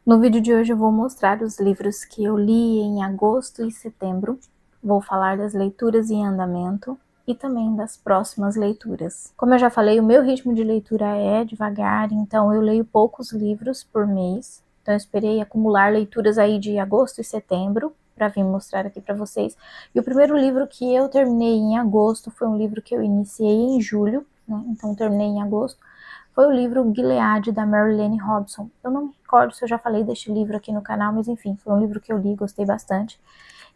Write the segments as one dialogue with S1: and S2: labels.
S1: No vídeo de hoje eu vou mostrar os livros que eu li em agosto e setembro. Vou falar das leituras em andamento e também das próximas leituras. Como eu já falei, o meu ritmo de leitura é devagar, então eu leio poucos livros por mês. Então eu esperei acumular leituras aí de agosto e setembro para vir mostrar aqui para vocês. E o primeiro livro que eu terminei em agosto foi um livro que eu iniciei em julho, né? Então eu terminei em agosto. Foi o livro Gilead, da Marilene Robson. Eu não me recordo se eu já falei deste livro aqui no canal, mas enfim, foi um livro que eu li e gostei bastante.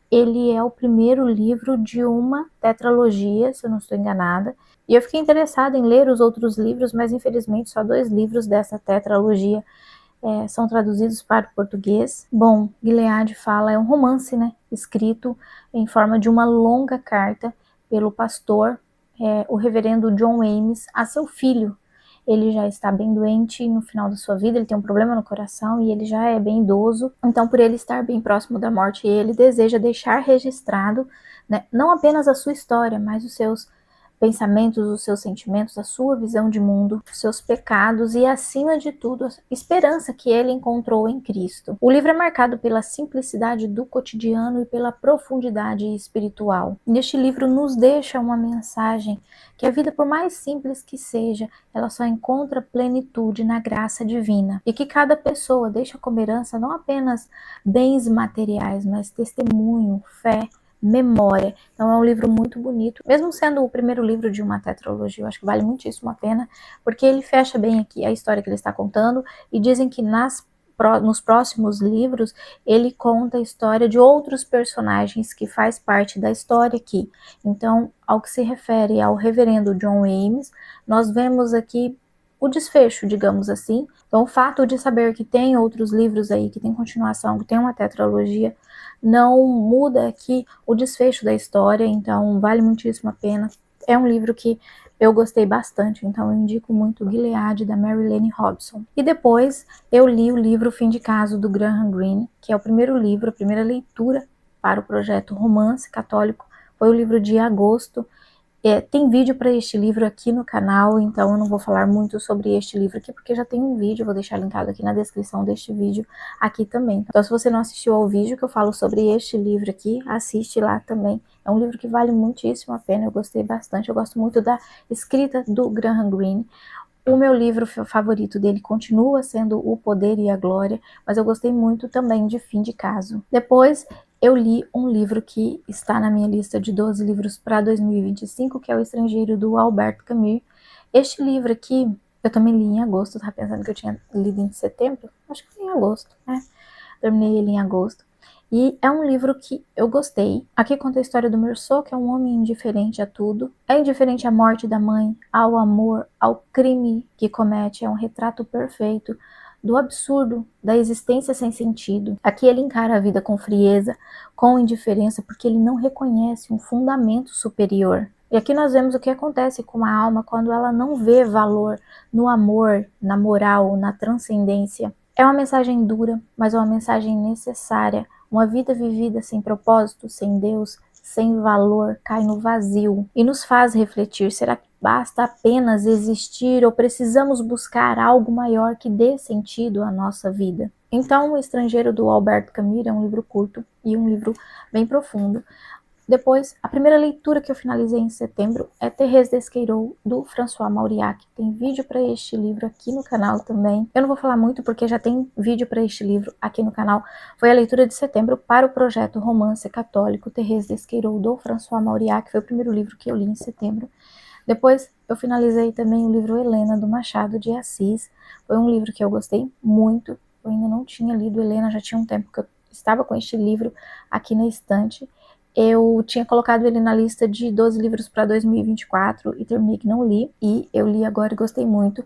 S1: Ele é o primeiro livro de uma tetralogia, se eu não estou enganada. E eu fiquei interessada em ler os outros livros, mas infelizmente só 2 livros dessa tetralogia são traduzidos para o português. Bom, Gilead é um romance, né, escrito em forma de uma longa carta pelo pastor, o reverendo John Ames, a seu filho. Ele já está bem doente no final da sua vida, ele tem um problema no coração e ele já é bem idoso. Então, por ele estar bem próximo da morte, ele deseja deixar registrado, né, não apenas a sua história, mas os seus pensamentos, os seus sentimentos, a sua visão de mundo, os seus pecados e, acima de tudo, a esperança que ele encontrou em Cristo. O livro é marcado pela simplicidade do cotidiano e pela profundidade espiritual. Neste livro nos deixa uma mensagem que a vida, por mais simples que seja, ela só encontra plenitude na graça divina. E que cada pessoa deixa como herança não apenas bens materiais, mas testemunho, fé, memória. Então é um livro muito bonito, mesmo sendo o primeiro livro de uma tetralogia. Eu acho que vale muitíssimo a pena, porque ele fecha bem aqui a história que ele está contando, e dizem que nos próximos livros ele conta a história de outros personagens que faz parte da história aqui. Então, ao que se refere ao reverendo John Ames, nós vemos aqui o desfecho, digamos assim. Então, o fato de saber que tem outros livros aí, que tem continuação, que tem uma tetralogia, não muda aqui o desfecho da história, então vale muitíssimo a pena. É um livro que eu gostei bastante, então eu indico muito Gilead, da Marilene Robson. E depois eu li o livro Fim de Caso, do Graham Greene, que é o primeiro livro, a primeira leitura para o projeto Romance Católico. Foi o livro de agosto. Tem vídeo para este livro aqui no canal, então eu não vou falar muito sobre este livro aqui, porque já tem um vídeo, vou deixar linkado aqui na descrição deste vídeo aqui também. Então, se você não assistiu ao vídeo que eu falo sobre este livro aqui, assiste lá também. É um livro que vale muitíssimo a pena, eu gostei bastante, eu gosto muito da escrita do Graham Greene. O meu livro favorito dele continua sendo O Poder e a Glória, mas eu gostei muito também de Fim de Caso. Depois eu li um livro que está na minha lista de 12 livros para 2025, que é O Estrangeiro, do Albert Camus. Este livro aqui eu também li em agosto, estava pensando que eu tinha lido em setembro, acho que foi em agosto, né? Terminei ele em agosto. E é um livro que eu gostei. Aqui conta a história do Meursault, que é um homem indiferente a tudo. É indiferente à morte da mãe, ao amor, ao crime que comete. É um retrato perfeito do absurdo da existência sem sentido. Aqui ele encara a vida com frieza, com indiferença, porque ele não reconhece um fundamento superior. E aqui nós vemos o que acontece com a alma quando ela não vê valor no amor, na moral, na transcendência. É uma mensagem dura, mas é uma mensagem necessária. Uma vida vivida sem propósito, sem Deus, sem valor, cai no vazio e nos faz refletir. Será que basta apenas existir ou precisamos buscar algo maior que dê sentido à nossa vida? Então, O Estrangeiro, do Albert Camus, é um livro curto e um livro bem profundo. Depois, a primeira leitura que eu finalizei em setembro é Thérèse d'Esquerot, do François Mauriac. Tem vídeo para este livro aqui no canal também. Eu não vou falar muito porque já tem vídeo para este livro aqui no canal. Foi a leitura de setembro para o projeto Romance Católico, Thérèse d'Esquerot, do François Mauriac. Foi o primeiro livro que eu li em setembro. Depois, eu finalizei também o livro Helena, do Machado de Assis. Foi um livro que eu gostei muito. Eu ainda não tinha lido Helena, já tinha um tempo que eu estava com este livro aqui na estante. Eu tinha colocado ele na lista de 12 livros para 2024 e terminei que não li. E eu li agora e gostei muito.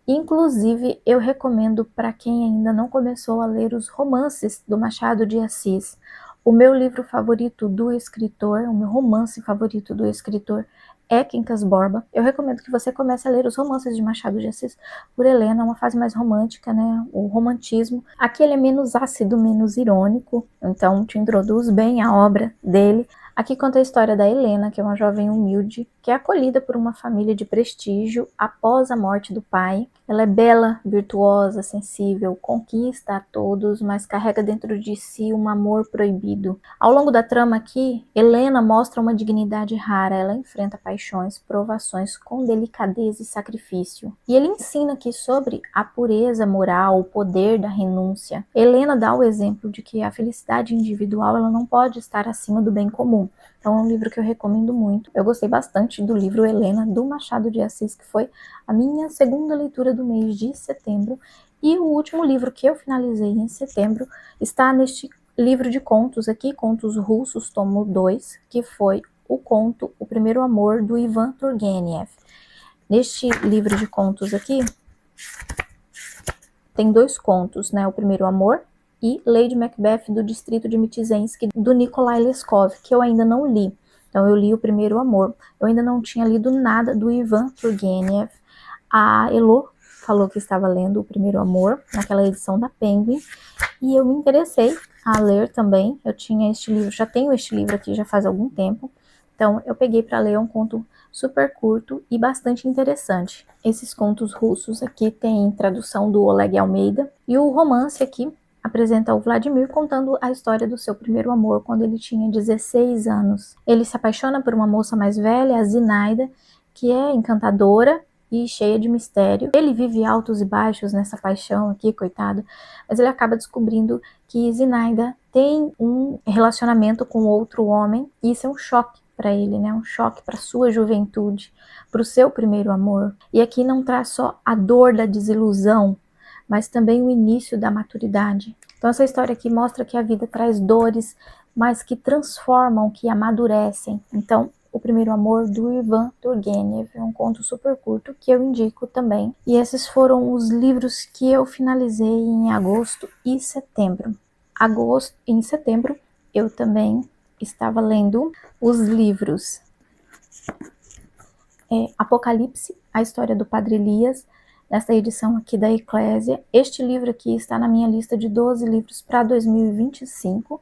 S1: Inclusive, eu recomendo para quem ainda não começou a ler os romances do Machado de Assis. O meu livro favorito do escritor, o meu romance favorito do escritor é Quincas Borba. Eu recomendo que você comece a ler os romances de Machado de Assis por Helena, uma fase mais romântica, né? O romantismo. Aqui ele é menos ácido, menos irônico, então te introduz bem a obra dele. Aqui conta a história da Helena, que é uma jovem humilde, que é acolhida por uma família de prestígio após a morte do pai. Ela é bela, virtuosa, sensível, conquista a todos, mas carrega dentro de si um amor proibido. Ao longo da trama aqui, Helena mostra uma dignidade rara. Ela enfrenta paixões, provações com delicadeza e sacrifício. E ele ensina aqui sobre a pureza moral, o poder da renúncia. Helena dá o exemplo de que a felicidade individual ela não pode estar acima do bem comum. Então é um livro que eu recomendo muito. Eu gostei bastante do livro Helena, do Machado de Assis, que foi a minha segunda leitura do mês de setembro. E o último livro que eu finalizei em setembro está neste livro de contos aqui, Contos Russos, tomo 2, que foi o conto O Primeiro Amor, do Ivan Turgenev. Neste livro de contos aqui, tem 2 contos, né? O Primeiro Amor e Lady Macbeth, do Distrito de Mtizensky, do Nikolai Leskov, que eu ainda não li. Então eu li O Primeiro Amor. Eu ainda não tinha lido nada do Ivan Turgenev. A Elo falou que estava lendo O Primeiro Amor, naquela edição da Penguin, e eu me interessei a ler também. Eu tinha este livro, já tenho este livro aqui já faz algum tempo. Então eu peguei para ler um conto super curto e bastante interessante. Esses contos russos aqui têm tradução do Oleg Almeida, e o romance aqui apresenta o Vladimir contando a história do seu primeiro amor quando ele tinha 16 anos. Ele se apaixona por uma moça mais velha, a Zinaida, que é encantadora e cheia de mistério. Ele vive altos e baixos nessa paixão aqui, coitado, mas ele acaba descobrindo que Zinaida tem um relacionamento com outro homem, e isso é um choque para ele, né? Um choque para sua juventude, para o seu primeiro amor. E aqui não traz só a dor da desilusão, mas também o início da maturidade. Então essa história aqui mostra que a vida traz dores, mas que transformam, que amadurecem. Então, O Primeiro Amor, do Ivan Turgenev, é um conto super curto que eu indico também. E esses foram os livros que eu finalizei em agosto e setembro. Em setembro, eu também estava lendo os livros Apocalipse, a história do Padre Elias, nessa edição aqui da Eclésia. Este livro aqui está na minha lista de 12 livros para 2025.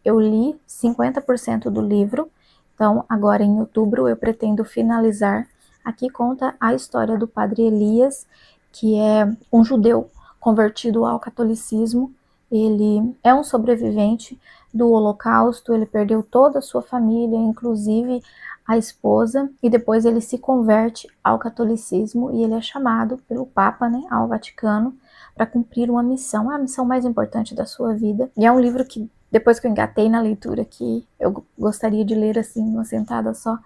S1: Eu li 50% do livro, então agora em outubro eu pretendo finalizar. Aqui conta a história do Padre Elias, que é um judeu convertido ao catolicismo. Ele é um sobrevivente do Holocausto, ele perdeu toda a sua família, inclusive a esposa, e depois ele se converte ao catolicismo e ele é chamado pelo Papa, né, ao Vaticano, para cumprir uma missão, a missão mais importante da sua vida. E é um livro que, depois que eu engatei na leitura, que eu gostaria de ler assim, numa sentada só.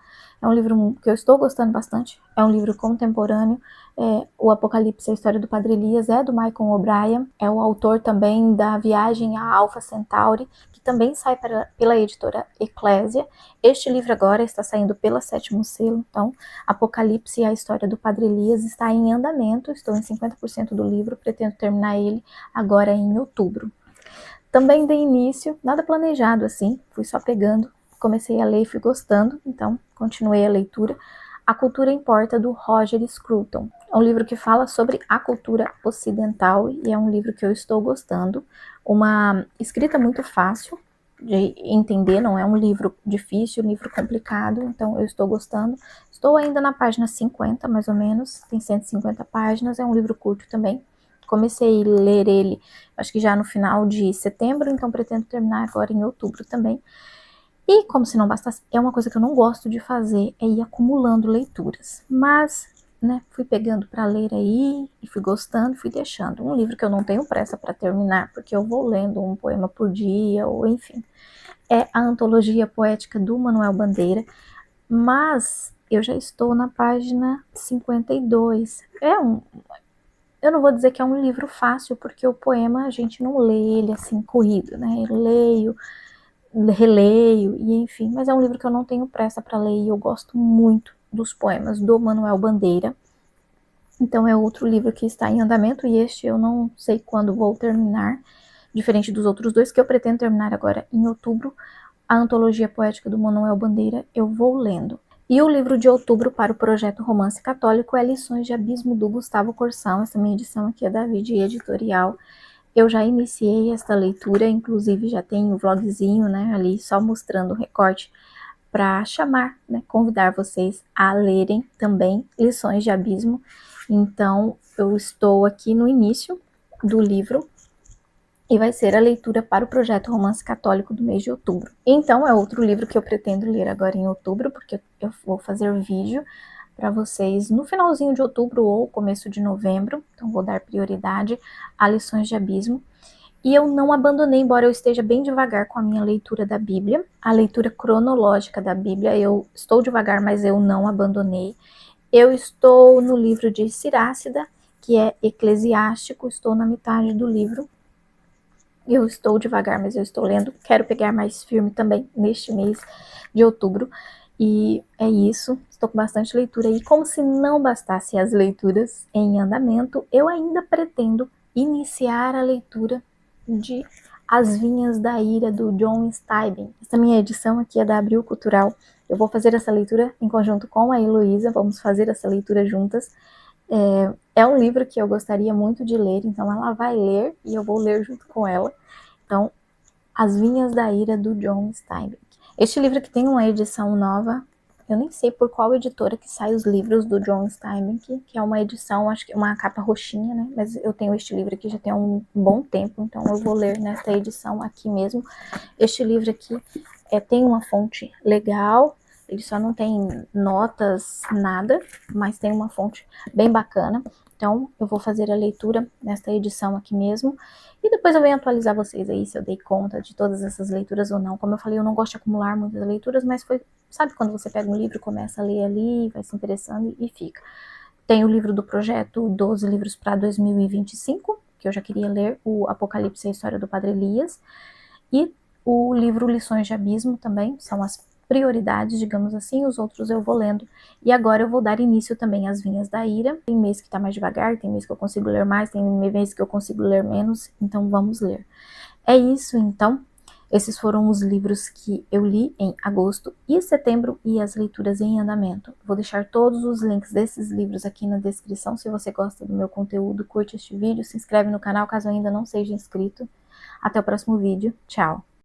S1: É um livro que eu estou gostando bastante, é um livro contemporâneo. O Apocalipse, a história do Padre Elias, é do Michael O'Brien, é o autor também da Viagem a Alpha Centauri, que também sai pela editora Eclésia. Este livro agora está saindo pela Sétimo Selo, então Apocalipse, a história do Padre Elias, está em andamento, estou em 50% do livro, pretendo terminar ele agora em outubro. Também dei início, nada planejado assim, fui só pegando, comecei a ler e fui gostando, então continuei a leitura. A Cultura Importa, do Roger Scruton. É um livro que fala sobre a cultura ocidental e é um livro que eu estou gostando. Uma escrita muito fácil de entender, não é um livro difícil, um livro complicado, então eu estou gostando. Estou ainda na página 50, mais ou menos, tem 150 páginas, é um livro curto também. Comecei a ler ele, acho que já no final de setembro, então pretendo terminar agora em outubro também. E como se não bastasse, é uma coisa que eu não gosto de fazer, é ir acumulando leituras. Mas, né, fui pegando para ler aí, e fui gostando, fui deixando. Um livro que eu não tenho pressa para terminar, porque eu vou lendo um poema por dia, ou enfim. É a Antologia Poética, do Manuel Bandeira, mas eu já estou na página 52. Eu não vou dizer que é um livro fácil, porque o poema a gente não lê ele assim corrido, né? Eu leio, releio, e enfim, mas é um livro que eu não tenho pressa para ler e eu gosto muito dos poemas do Manuel Bandeira. Então é outro livro que está em andamento e este eu não sei quando vou terminar, diferente dos outros dois que eu pretendo terminar agora em outubro. A Antologia Poética do Manuel Bandeira eu vou lendo. E o livro de outubro para o projeto Romance Católico é Lições de Abismo, do Gustavo Corsão. Essa minha edição aqui é da Vide Editorial. Eu já iniciei esta leitura, inclusive já tem o vlogzinho, né, ali só mostrando o recorte para chamar, né, convidar vocês a lerem também Lições de Abismo. Então, eu estou aqui no início do livro e vai ser a leitura para o projeto Romance Católico do mês de outubro. Então, é outro livro que eu pretendo ler agora em outubro, porque eu vou fazer vídeo para vocês no finalzinho de outubro ou começo de novembro. Então, vou dar prioridade a Lições de Abismo. E eu não abandonei, embora eu esteja bem devagar com a minha leitura da Bíblia, a leitura cronológica da Bíblia, eu estou devagar, mas eu não abandonei. Eu estou no livro de Cirácida, que é Eclesiástico, estou na metade do livro. Eu estou devagar, mas eu estou lendo. Quero pegar mais firme também neste mês de outubro. E é isso, estou com bastante leitura. E como se não bastasse as leituras em andamento, eu ainda pretendo iniciar a leitura de As Vinhas da Ira, do John Steinbeck. Essa minha edição aqui é da Abril Cultural. Eu vou fazer essa leitura em conjunto com a Heloísa, vamos fazer essa leitura juntas. É um livro que eu gostaria muito de ler, então ela vai ler e eu vou ler junto com ela. Então, As Vinhas da Ira, do John Steinbeck. Este livro que tem uma edição nova, eu nem sei por qual editora que sai os livros do John Steinbeck, que é uma edição, acho que uma capa roxinha, né? Mas eu tenho este livro aqui já tem um bom tempo, então eu vou ler nesta edição aqui mesmo. Este livro aqui tem uma fonte legal, ele só não tem notas, nada, mas tem uma fonte bem bacana. Então, eu vou fazer a leitura nesta edição aqui mesmo. E depois eu venho atualizar vocês aí, se eu dei conta de todas essas leituras ou não. Como eu falei, eu não gosto de acumular muitas leituras, mas foi, sabe quando você pega um livro e começa a ler ali, vai se interessando e fica. Tem o livro do projeto 12 livros para 2025, que eu já queria ler, o Apocalipse e a História do Padre Elias. E o livro Lições de Abismo também, são as prioridades, digamos assim, os outros eu vou lendo. E agora eu vou dar início também às Vinhas da Ira. Tem mês que tá mais devagar, tem mês que eu consigo ler mais, tem mês que eu consigo ler menos, então vamos ler. É isso, então. Esses foram os livros que eu li em agosto e setembro e as leituras em andamento. Vou deixar todos os links desses livros aqui na descrição. Se você gosta do meu conteúdo, curte este vídeo, se inscreve no canal caso ainda não seja inscrito. Até o próximo vídeo. Tchau!